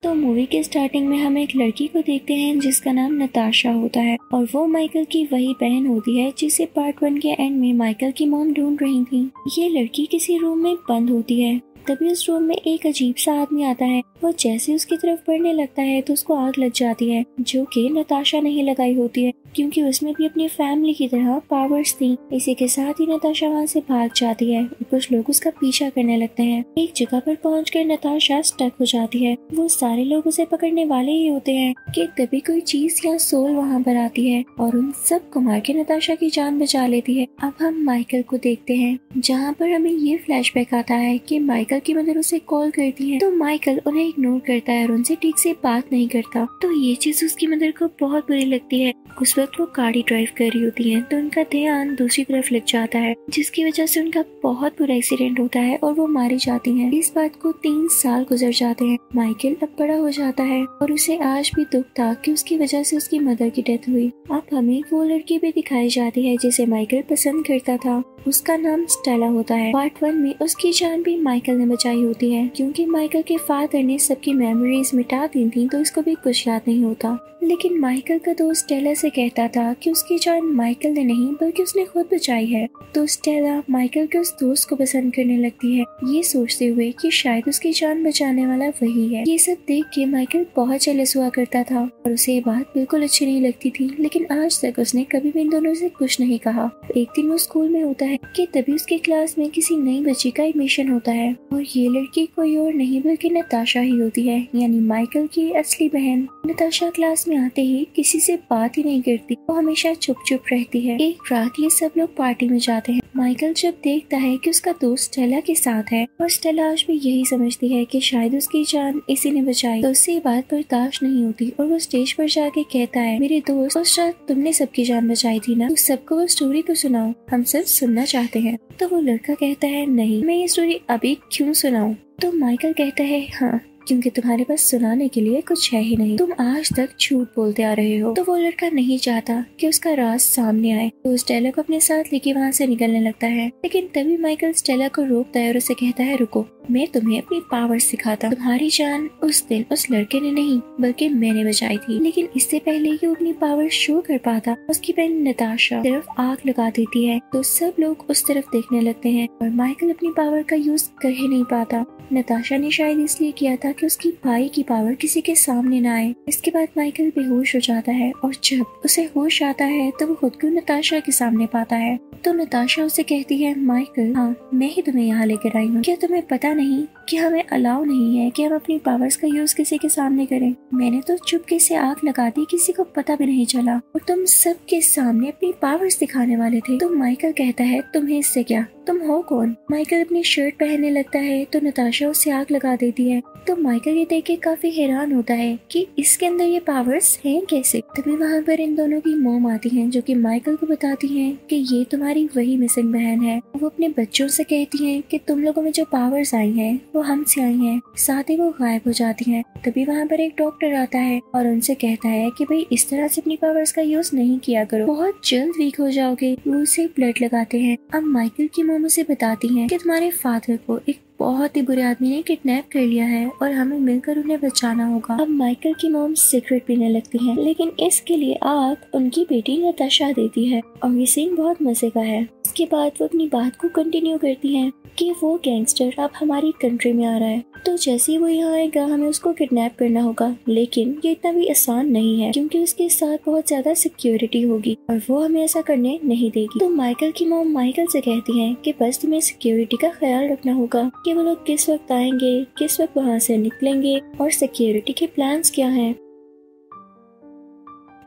तो मूवी के स्टार्टिंग में हम एक लड़की को देखते हैं जिसका नाम नताशा होता है और वो माइकल की वही बहन होती है जिसे पार्ट 1 के एंड में माइकल की मॉम ढूंढ रही थी। ये लड़की किसी रूम में बंद होती है। तभी उस रूम में एक अजीब सा आदमी आता है। वो जैसे उसकी तरफ बढ़ने लगता है तो उसको आग लग जाती है, जो कि नताशा नहीं लगाई होती है क्योंकि उसमें भी अपनी फैमिली की तरह पावर्स थी। इसी के साथ ही नताशा वहाँ से भाग जाती है और कुछ लोग उसका पीछा करने लगते हैं। एक जगह पर पहुंचकर नताशा स्टक हो जाती है। वो सारे लोग उसे पकड़ने वाले ही होते हैं कि तभी कोई चीज या सोल वहाँ पर आती है और उन सब को मार के नताशा की जान बचा लेती है। अब हम माइकल को देखते हैं, जहाँ पर हमें ये फ्लैशबैक आता है कि माइकल की मदर उसे कॉल करती है तो माइकल उन्हें इग्नोर करता है और उनसे ठीक से बात नहीं करता। तो ये चीज उसकी मदर को बहुत बुरी लगती है। उस वक्त वो गाड़ी ड्राइव कर रही होती है तो उनका ध्यान दूसरी तरफ लग जाता है, जिसकी वजह से उनका बहुत बुरा एक्सीडेंट होता है और वो मारी जाती हैं। इस बात को 3 साल गुजर जाते हैं। माइकल अब बड़ा हो जाता है और उसे आज भी दुख था कि उसकी वजह से उसकी मदर की डेथ हुई। अब हमें वो लड़की भी दिखाई जाती है जिसे माइकल पसंद करता था। उसका नाम स्टेला होता है। पार्ट 1 में उसकी जान भी माइकल ने बचाई होती है क्योंकि माइकल के फादर ने सबकी मेमोरीज मिटा दी थी तो इसको भी कुछ याद नहीं होता। लेकिन माइकल का दोस्त स्टेला से कहता था कि उसकी जान माइकल ने नहीं बल्कि उसने खुद बचाई है। तो स्टेला माइकल के उस दोस्त को पसंद करने लगती है, ये सोचते हुए कि शायद उसकी जान बचाने वाला वही है। ये सब देख के माइकल बहुत जेलस हुआ करता था और उसे ये बात बिल्कुल अच्छी नहीं लगती थी, लेकिन आज तक उसने कभी भी इन दोनों से कुछ नहीं कहा। एक दिन वो स्कूल में होता है कि तभी उसके क्लास में किसी नई बच्ची का एडमिशन होता है और ये लड़की कोई और नहीं बल्कि नताशा ही होती है, यानी माइकल की असली बहन। नताशा क्लास में आते ही किसी से बात ही नहीं करती, वो हमेशा चुप चुप रहती है। एक रात ये सब लोग पार्टी में जाते हैं। माइकल जब देखता है कि उसका दोस्त स्टेला के साथ है और स्टेला आज भी यही समझती है कि शायद उसकी जान इसी ने बचाई, तो उससे बात बर्दाश्त नहीं होती और वो स्टेज पर जाके कहता है, मेरे दोस्त और शायद तुमने सबकी जान बचाई थी ना, तो सबको वो स्टोरी तो सुनाओ, हम सब सुनना चाहते हैं। तो वो लड़का कहता है, नहीं, मैं ये स्टोरी अभी क्यों सुनाऊं? तो माइकल कहता है, हाँ, क्योंकि तुम्हारे पास सुनाने के लिए कुछ है ही नहीं, तुम आज तक झूठ बोलते आ रहे हो। तो वो लड़का नहीं चाहता कि उसका राज सामने आए, तो स्टेला को अपने साथ लेके वहाँ से निकलने लगता है। लेकिन तभी माइकल स्टेला को रोकता है और उसे कहता है, रुको, मैं तुम्हें अपनी पावर सिखाता हूँ। तुम्हारी जान उस दिन उस लड़के ने नहीं बल्कि मैंने बचाई थी। लेकिन इससे पहले कि वो अपनी पावर शो कर पाता, उसकी बहन नताशा सिर्फ आग लगा देती है, तो सब लोग उस तरफ देखने लगते हैं और माइकल अपनी पावर का यूज कर ही नहीं पाता। नताशा ने शायद इसलिए किया था कि उसकी भाई की पावर किसी के सामने न आए। इसके बाद माइकल बेहोश हो जाता है और जब उसे होश आता है तो वो खुद को नताशा के सामने पाता है। तो नताशा उसे कहती है, माइकल, हाँ, मैं ही तुम्हें यहाँ लेकर आई हूँ। क्या तुम्हें पता नहीं कि हमें अलाउ नहीं है कि हम अपनी पावर्स का यूज किसी के सामने करें? मैंने तो चुपके से आग लगा दी, किसी को पता भी नहीं चला और तुम सबके सामने अपनी पावर्स दिखाने वाले थे। तो माइकल कहता है, तुम्हें इससे क्या, तुम हो कौन? माइकल अपनी शर्ट पहनने लगता है तो नताशा उसे आग लगा देती है। तो माइकल ये देख के काफी हैरान होता है कि इसके अंदर ये पावर्स हैं कैसे। तभी वहाँ पर इन दोनों की मॉम आती हैं जो कि माइकल को बताती हैं कि ये तुम्हारी वही मिसिंग बहन है। वो अपने बच्चों से कहती हैं कि तुम लोगों में जो पावर्स आई हैं वो हमसे आई हैं, साथ ही वो गायब हो जाती हैं। तभी वहाँ पर एक डॉक्टर आता है और उनसे कहता है कि भाई इस तरह से अपनी पावर्स का यूज नहीं किया करो, बहुत जल्द वीक हो जाओगे। वो उसे ब्लड लगाते हैं। अब माइकल की मॉम उसे बताती हैं कि तुम्हारे फादर को एक बहुत ही बुरे आदमी ने किडनैप कर लिया है और हमें मिलकर उन्हें बचाना होगा। अब माइकल की मॉम सिगरेट पीने लगती है, लेकिन इसके लिए आग उनकी बेटी नताशा देती है और ये सीन बहुत मजे का है। इसके बाद वो अपनी बात को कंटिन्यू करती हैं कि वो गैंगस्टर अब हमारी कंट्री में आ रहा है, तो जैसे ही वो यहाँ आएगा हमें उसको किडनैप करना होगा। लेकिन ये इतना भी आसान नहीं है क्योंकि उसके साथ बहुत ज्यादा सिक्योरिटी होगी और वो हमें ऐसा करने नहीं देगी। तो माइकल की मॉम माइकल से कहती है कि बस तुम्हें सिक्योरिटी का ख्याल रखना होगा कि वो लोग किस वक्त आएंगे, किस वक्त वहाँ से निकलेंगे और सिक्योरिटी के प्लान्स क्या हैं।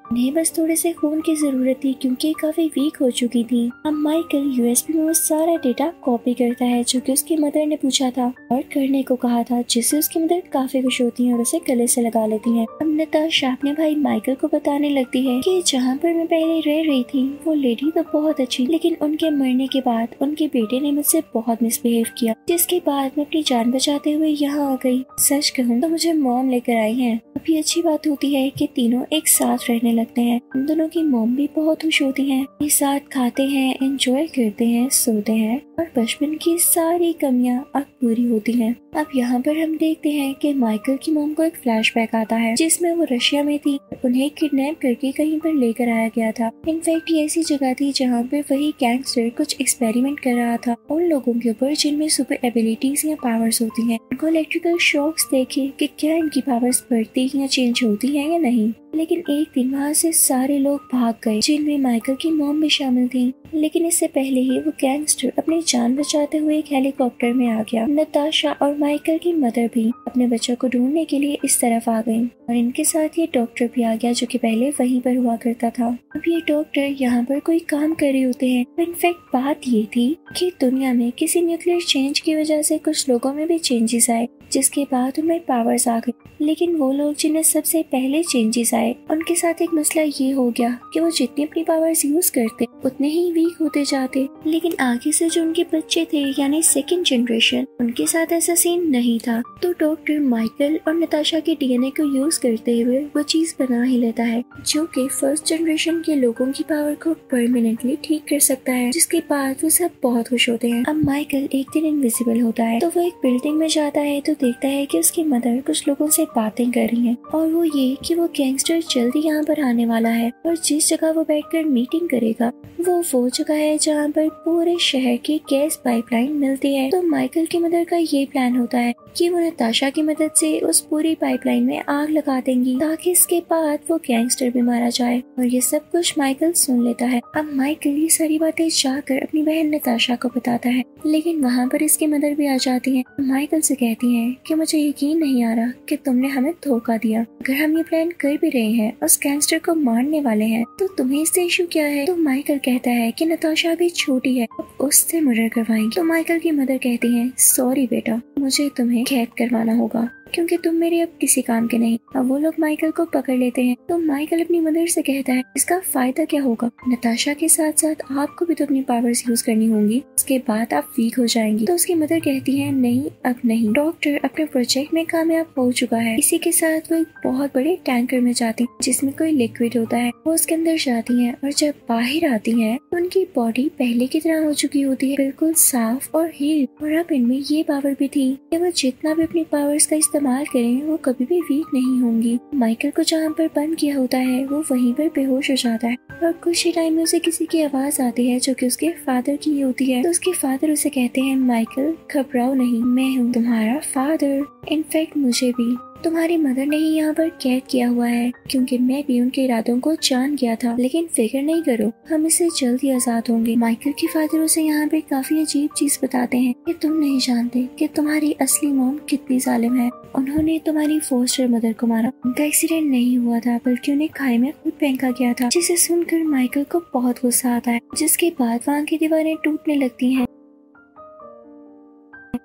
उन्हें बस थोड़े से खून की जरूरत थी क्योंकि काफी वीक हो चुकी थी। अब माइकल यूएसबी में वो सारा डेटा कॉपी करता है जो कि उसकी मदर ने पूछा था और करने को कहा था, जिससे उसकी मदर काफी खुश होती है और उसे गले से लगा लेती है। अब नताशा अपने भाई माइकल को बताने लगती है कि जहाँ पर मैं पहले रह रही थी वो लेडी तो बहुत अच्छी, लेकिन उनके मरने के बाद उनके बेटे ने मुझसे बहुत मिसबिहेव किया, जिसके बाद मैं अपनी जान बचाते हुए यहाँ आ गई। सच कहूँ तो मुझे मॉम लेकर आई है। अभी अच्छी बात होती है कि तीनों एक साथ रहने लगते हैं। उन दोनों की मॉम भी बहुत खुश होती हैं, एक साथ खाते हैं, एंजॉय करते हैं, सोते हैं और बचपन की सारी कमियां अब पूरी होती हैं। अब यहाँ पर हम देखते हैं कि माइकल की मॉम को एक फ्लैशबैक आता है जिसमें वो रशिया में थी, उन्हें किडनैप करके कहीं पर लेकर आया गया था। इनफैक्ट ये ऐसी जगह थी जहाँ पर वही गैंगस्टर कुछ एक्सपेरिमेंट कर रहा था उन लोगों के ऊपर जिनमें सुपर एबिलिटीज या पावर्स होती हैं। उनको इलेक्ट्रिकल शॉक्स देखे कि क्या इनकी पावर्स बढ़ती या चेंज होती है या नहीं। लेकिन एक दिन वहाँ से सारे लोग भाग गए जिनमें माइकल की मॉम भी शामिल थी। लेकिन इससे पहले ही वो गैंगस्टर अपनी जान बचाते हुए एक हेलीकॉप्टर में आ गया। नताशा और माइकल की मदर भी अपने बच्चों को ढूंढने के लिए इस तरफ आ गई और इनके साथ ये डॉक्टर भी आ गया जो कि पहले वहीं पर हुआ करता था। अब ये डॉक्टर यहाँ पर कोई काम कर रहे होते हैं। इनफैक्ट बात ये थी कि दुनिया में किसी न्यूक्लियर चेंज की वजह से कुछ लोगों में भी चेंजेस आए जिसके बाद उनमें पावर्स आ गई। लेकिन वो लोग जिन्हें सबसे पहले चेंजेस आए उनके साथ एक मसला ये हो गया कि वो जितनी अपनी पावर्स यूज करते उतने ही वीक होते जाते। लेकिन आगे से जो उनके बच्चे थे यानी सेकंड जनरेशन, उनके साथ ऐसा सीन नहीं था। तो डॉक्टर माइकल और नताशा के डीएनए को यूज करते हुए वो चीज बना ही लेता है जो कि फर्स्ट जनरेशन के लोगों की पावर को परमानेंटली ठीक कर सकता है, जिसके बाद वो सब बहुत खुश होते हैं। अब माइकल एक दिन इनविजिबल होता है तो वो एक बिल्डिंग में जाता है तो देखता है कि उसकी मदर कुछ लोगों से बातें कर रही हैं और वो ये कि वो गैंगस्टर जल्दी यहाँ पर आने वाला है और जिस जगह वो बैठकर मीटिंग करेगा वो जगह है जहाँ पर पूरे शहर की गैस पाइपलाइन मिलती है। तो माइकल की मदर का ये प्लान होता है कि वो नताशा की मदद से उस पूरी पाइपलाइन में आग लगा देंगी ताकि इसके बाद वो गैंगस्टर भी मारा जाए। और ये सब कुछ माइकल सुन लेता है। अब माइकल ये सारी बातें जाकर अपनी बहन नताशा को बताता है, लेकिन वहाँ पर इसकी मदर भी आ जाती है। माइकल से कहती है कि मुझे यकीन नहीं आ रहा कि तुमने हमें धोखा दिया। अगर हम ये प्लान कर भी रहे हैं, उस गैंगस्टर को मारने वाले हैं, तो तुम्हें इससे इशू क्या है? तो माइकल कहता है कि नताशा अभी छोटी है, अब उससे मर्डर करवाएंगे। तो माइकल की मदर कहती है, सॉरी बेटा, मुझे तुम्हें कैद करवाना होगा क्योंकि तुम मेरे अब किसी काम के नहीं। अब वो लोग माइकल को पकड़ लेते हैं। तो माइकल अपनी मदर से कहता है, इसका फायदा क्या होगा? नताशा के साथ साथ आपको भी तो अपनी पावर्स यूज करनी होंगी, उसके बाद आप वीक हो जाएंगी। तो उसकी मदर कहती है, नहीं अब नहीं, डॉक्टर अपने प्रोजेक्ट में कामयाब हो चुका है। इसी के साथ वो एक बहुत बड़े टैंकर में जाती है जिसमें कोई लिक्विड होता है। वो उसके अंदर जाती है और जब बाहर आती है तो उनकी बॉडी पहले की तरह हो चुकी होती है, बिल्कुल साफ और हील। और अब इनमें ये पावर भी थी कि वो जितना भी अपनी पावर्स का इस्तेमाल करें वो कभी भी वीक नहीं होंगी। माइकल को जहाँ पर बंद किया होता है वो वहीं पर बेहोश हो जाता है और कुछ ही टाइम में उसे किसी की आवाज आती है जो कि उसके फादर की होती है। तो उसके फादर उसे कहते हैं, माइकल घबराओ नहीं, मैं हूँ तुम्हारा फादर। इनफैक्ट मुझे भी तुम्हारी मदर ने ही यहाँ पर कैद किया हुआ है क्योंकि मैं भी उनके इरादों को जान गया था, लेकिन फिक्र नहीं करो, हम इससे जल्द ही आजाद होंगे। माइकल के फादर उसे यहाँ पे काफी अजीब चीज बताते हैं कि तुम नहीं जानते कि तुम्हारी असली मॉम कितनी जालिम है। उन्होंने तुम्हारी फोस्टर मदर को मारा। उनका एक्सीडेंट नहीं हुआ था बल्कि उन्हें खाई में खुद फेंका गया था, जिसे सुनकर माइकल को बहुत गुस्सा आता है, जिसके बाद वहाँ की दीवारें टूटने लगती हैं।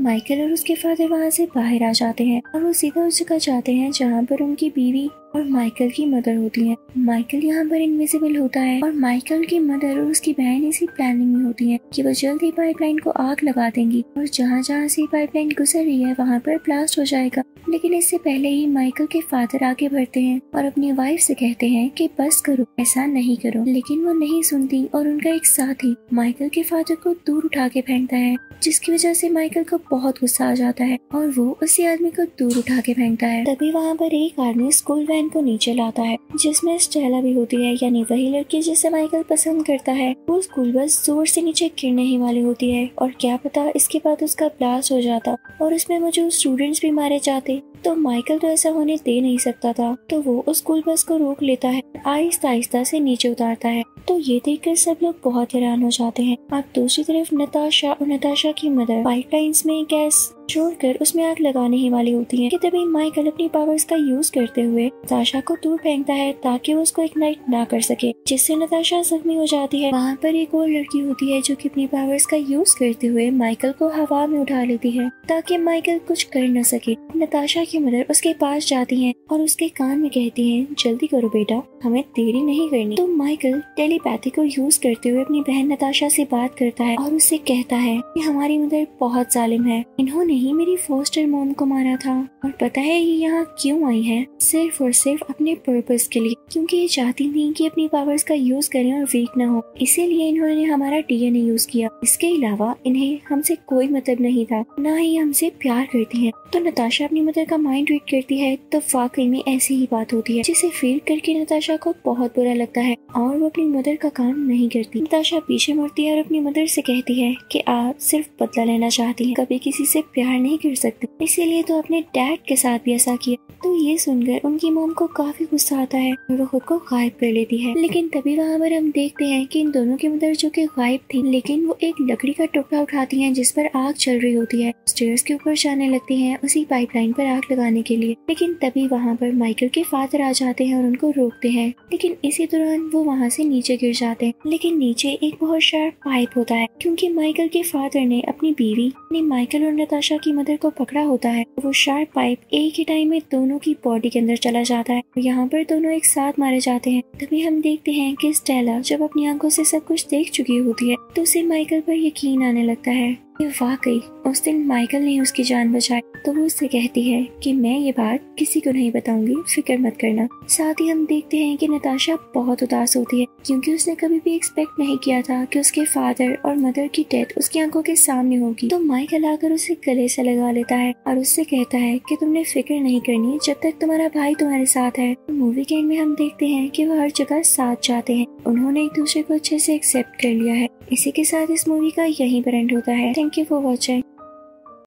माइकल और उसके फादर वहाँ से बाहर आ जाते हैं और वो सीधा उस जगह जाते हैं जहाँ पर उनकी बीवी और माइकल की मदर होती है। माइकल यहाँ पर इनविजिबल होता है और माइकल की मदर और उसकी बहन इसी प्लानिंग में होती है कि वो जल्द ही पाइपलाइन को आग लगा देंगी और जहाँ जहाँ से पाइपलाइन गुजर रही है वहाँ पर ब्लास्ट हो जाएगा। लेकिन इससे पहले ही माइकल के फादर आगे बढ़ते हैं और अपनी वाइफ से कहते हैं कि बस करो, ऐसा नहीं करो। लेकिन वो नहीं सुनती और उनका एक साथी माइकल के फादर को दूर उठा के फेंकता है, जिसकी वजह से माइकल को बहुत गुस्सा आ जाता है और वो उसी आदमी को दूर उठा के फेंकता है। तभी वहाँ पर एक आदमी स्कूल वैन को नीचे लाता है जिसमें स्टेला भी होती है, यानी वही लड़की जिसे माइकल पसंद करता है। वो स्कूल बस जोर से नीचे गिरने ही वाली होती है और क्या पता इसके बाद उसका ब्लास्ट हो जाता और उसमें मौजूद स्टूडेंट्स भी मारे जाते। तो माइकल तो ऐसा होने दे नहीं सकता था, तो वो उस स्कूल बस को रोक लेता है, आहिस्ता आहिस्ता से नीचे उतारता है। तो ये देखकर सब लोग बहुत हैरान हो जाते हैं। अब दूसरी तरफ नताशा और नताशा की मदर पाइपलाइंस में गैस छोड़कर उसमें आग लगाने ही वाली होती है कि तभी माइकल अपनी पावर्स का यूज करते हुए नताशा को दूर फेंकता है ताकि वो उसको इग्नाइट ना कर सके, जिससे नताशा जख्मी हो जाती है। वहाँ पर एक और लड़की होती है जो कि अपनी पावर्स का यूज करते हुए माइकल को हवा में उठा लेती है ताकि माइकल कुछ कर न सके। नताशा की मदर उसके पास जाती है और उसके कान में कहती है, जल्दी करो बेटा, हमें देरी नहीं करनी। तो माइकल टेलीपैथी को यूज करते हुए अपनी बहन नताशा से बात करता है और उससे कहता है कि हमारी मदर बहुत जालिम है, इन्होंने ही मेरी फोस्टर मॉम को मारा था। और पता है ये यहाँ क्यों आई है? सिर्फ और सिर्फ अपने पर्पस के लिए, क्योंकि ये चाहती थी कि अपनी पावर्स का यूज करें और वीक ना हो, इसीलिए इन्होंने हमारा डीएनए यूज किया। इसके अलावा इन्हें हमसे कोई मतलब नहीं था, ना ही हमसे प्यार करती है। तो नताशा अपनी मदर का माइंड रीड करती है तो वाकई में ऐसी ही बात होती है, जिसे फील करके नताशा को बहुत बुरा लगता है और वो अपनी मदर का काम नहीं करती। नताशा पीछे मुड़ती है और अपनी मदर से कहती है कि आप सिर्फ बदला लेना चाहती हैं, कभी किसी से प्यार नहीं कर सकती, इसीलिए तो अपने डैड के साथ भी ऐसा किया। तो ये सुनकर उनकी मॉम को काफी गुस्सा आता है और वो खुद को गायब कर लेती है। लेकिन तभी वहाँ पर हम देखते हैं कि इन दोनों की मदर जो कि गायब थी, लेकिन वो एक लकड़ी का टुकड़ा उठाती हैं जिस पर आग चल रही होती है, स्टेयर्स के ऊपर जाने लगती हैं उसी पाइपलाइन पर आग लगाने के लिए। लेकिन तभी वहाँ पर माइकल के फादर आ जाते हैं और उनको रोकते हैं, लेकिन इसी दौरान वो वहाँ से नीचे गिर जाते हैं। लेकिन नीचे एक बहुत शार्प पाइप होता है, क्योंकि माइकल के फादर ने अपनी बीवी यानी माइकल और नताशा की मदर को पकड़ा होता है। वो शार्प पाइप एक ही टाइम में दोनों की बॉडी के अंदर चला जाता है। यहाँ पर दोनों एक साथ मारे जाते हैं। तभी हम देखते हैं कि स्टेला जब अपनी आंखों से सब कुछ देख चुकी होती है तो उसे माइकल पर यकीन आने लगता है कि वाकई उस दिन माइकल ने उसकी जान बचाई। तो वो उससे कहती है कि मैं ये बात किसी को नहीं बताऊंगी, फिक्र मत करना। साथ ही हम देखते हैं कि नताशा बहुत उदास होती है, क्योंकि उसने कभी भी एक्सपेक्ट नहीं किया था कि उसके फादर और मदर की डेथ उसकी आंखों के सामने होगी। तो माइकल आकर उसे गले से लगा लेता है और उससे कहता है कि तुमने फिक्र नहीं करनी जब तक तुम्हारा भाई तुम्हारे साथ है। तो मूवी के एंड में हम देखते हैं कि वो हर जगह साथ जाते हैं, उन्होंने एक दूसरे को अच्छे से एक्सेप्ट कर लिया है। इसी के साथ इस मूवी का यहीं पर एंड होता है। Thank you for watching.